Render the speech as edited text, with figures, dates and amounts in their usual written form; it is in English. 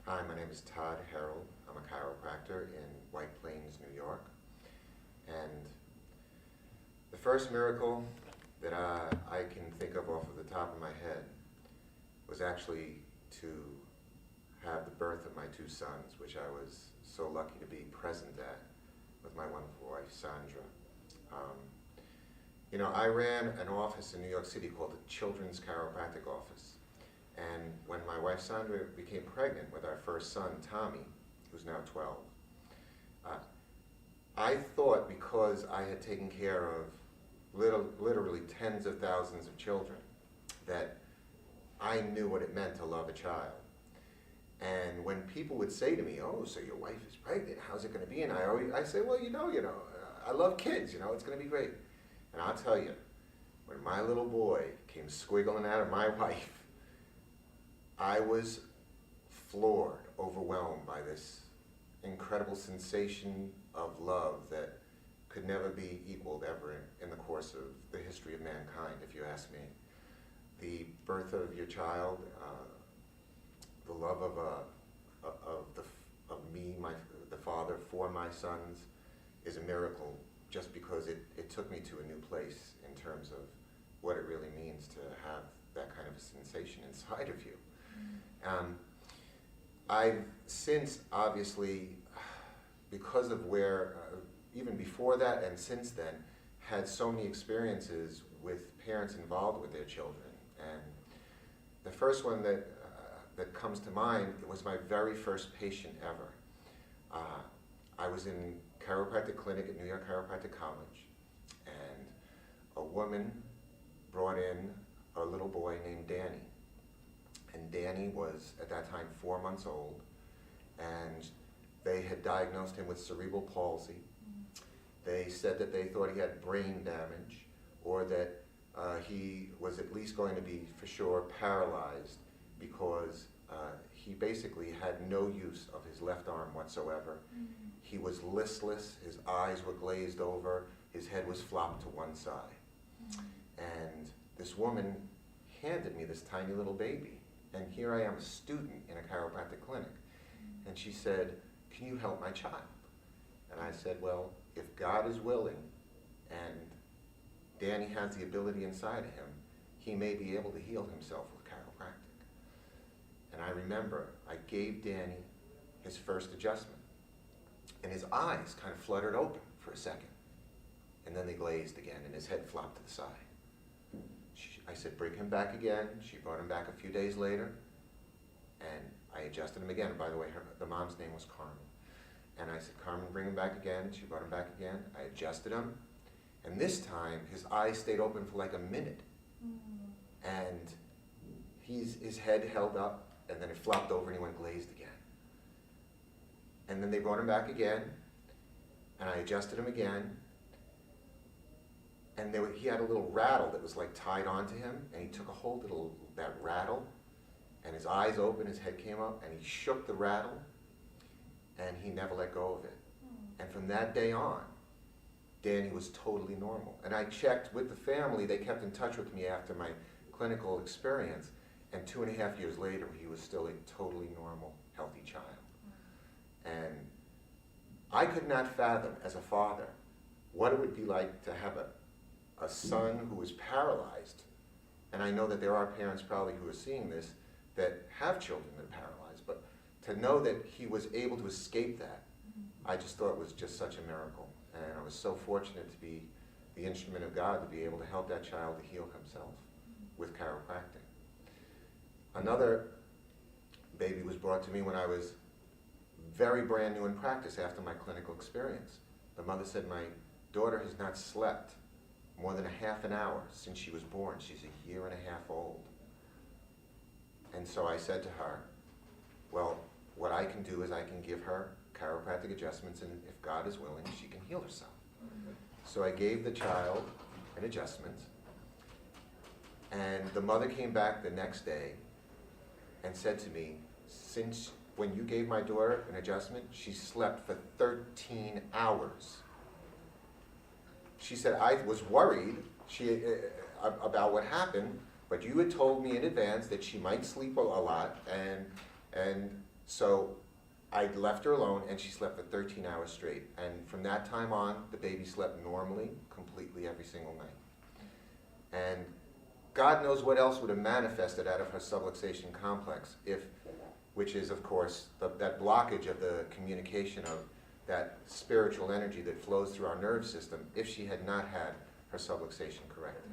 Hi, my name is Todd Herold. I'm a chiropractor in White Plains, New York. And the first miracle that I can think of off of the top of my head was actually to have the birth of my two sons, which I was so lucky to be present at with my wonderful wife, Sandra. I ran an office in New York City called the Children's Chiropractic Office. And when my wife Sandra became pregnant with our first son, Tommy, who's now 12, I thought because I had taken care of literally tens of thousands of children, that I knew what it meant to love a child. And when people would say to me, "Oh, so your wife is pregnant, how's it going to be?" And I say, "Well, I love kids, it's going to be great." And I'll tell you, when my little boy came squiggling out of my wife, I was floored, overwhelmed by this incredible sensation of love that could never be equaled ever in the course of the history of mankind, if you ask me. The birth of your child, the love of me, the father, for my sons, is a miracle, just because it took me to a new place in terms of what it really means to have that kind of a sensation inside of you. I've since, obviously, because of where, even before that and since then, had so many experiences with parents involved with their children. And the first one that comes to mind was my very first patient ever. I was in chiropractic clinic at New York Chiropractic College, and a woman brought in a little boy named Danny. And Danny was, at that time, 4 months old, and they had diagnosed him with cerebral palsy. They said that they thought he had brain damage, or that he was at least going to be, for sure, paralyzed, because he basically had no use of his left arm whatsoever. He was listless, his eyes were glazed over, his head was flopped to one side. And this woman handed me this tiny little baby. And here I am, a student in a chiropractic clinic. And she said, "Can you help my child?" And I said, "Well, if God is willing and Danny has the ability inside of him, he may be able to heal himself with chiropractic." And I remember I gave Danny his first adjustment, and his eyes kind of fluttered open for a second. And then they glazed again, and his head flopped to the side. I said, "Bring him back again." She brought him back a few days later, and I adjusted him again. By the way, the mom's name was Carmen. And I said, "Carmen, bring him back again." She brought him back again. I adjusted him, and this time his eyes stayed open for like a minute. And his head held up, and then it flopped over, and he went glazed again. And then they brought him back again, and I adjusted him again. And he had a little rattle that was like tied onto him, and he took a hold of that rattle, and his eyes opened, his head came up, and he shook the rattle, and he never let go of it. And from that day on, Danny was totally normal. And I checked with the family. They kept in touch with me after my clinical experience, and 2.5 years later, he was still a totally normal, healthy child. And I could not fathom, as a father, what it would be like to have a son who was paralyzed. And I know that there are parents probably who are seeing this that have children that are paralyzed, but to know that he was able to escape that, I just thought was just such a miracle. And I was so fortunate to be the instrument of God to be able to help that child to heal himself with chiropractic. Another baby was brought to me when I was very brand new in practice after my clinical experience. The mother said, "My daughter has not slept more than a half an hour since she was born. She's 1.5 years old." And so I said to her, "Well, what I can do is I can give her chiropractic adjustments, and if God is willing, she can heal herself." So I gave the child an adjustment, and the mother came back the next day and said to me, "Since when you gave my daughter an adjustment, she slept for 13 hours. She said, "I was worried about what happened, but you had told me in advance that she might sleep a lot, and So I left her alone, and she slept for 13 hours straight. And from that time on, the baby slept normally, completely every single night. And God knows what else would have manifested out of her subluxation complex, which is, of course, that blockage of the communication of that spiritual energy that flows through our nerve system, if she had not had her subluxation corrected.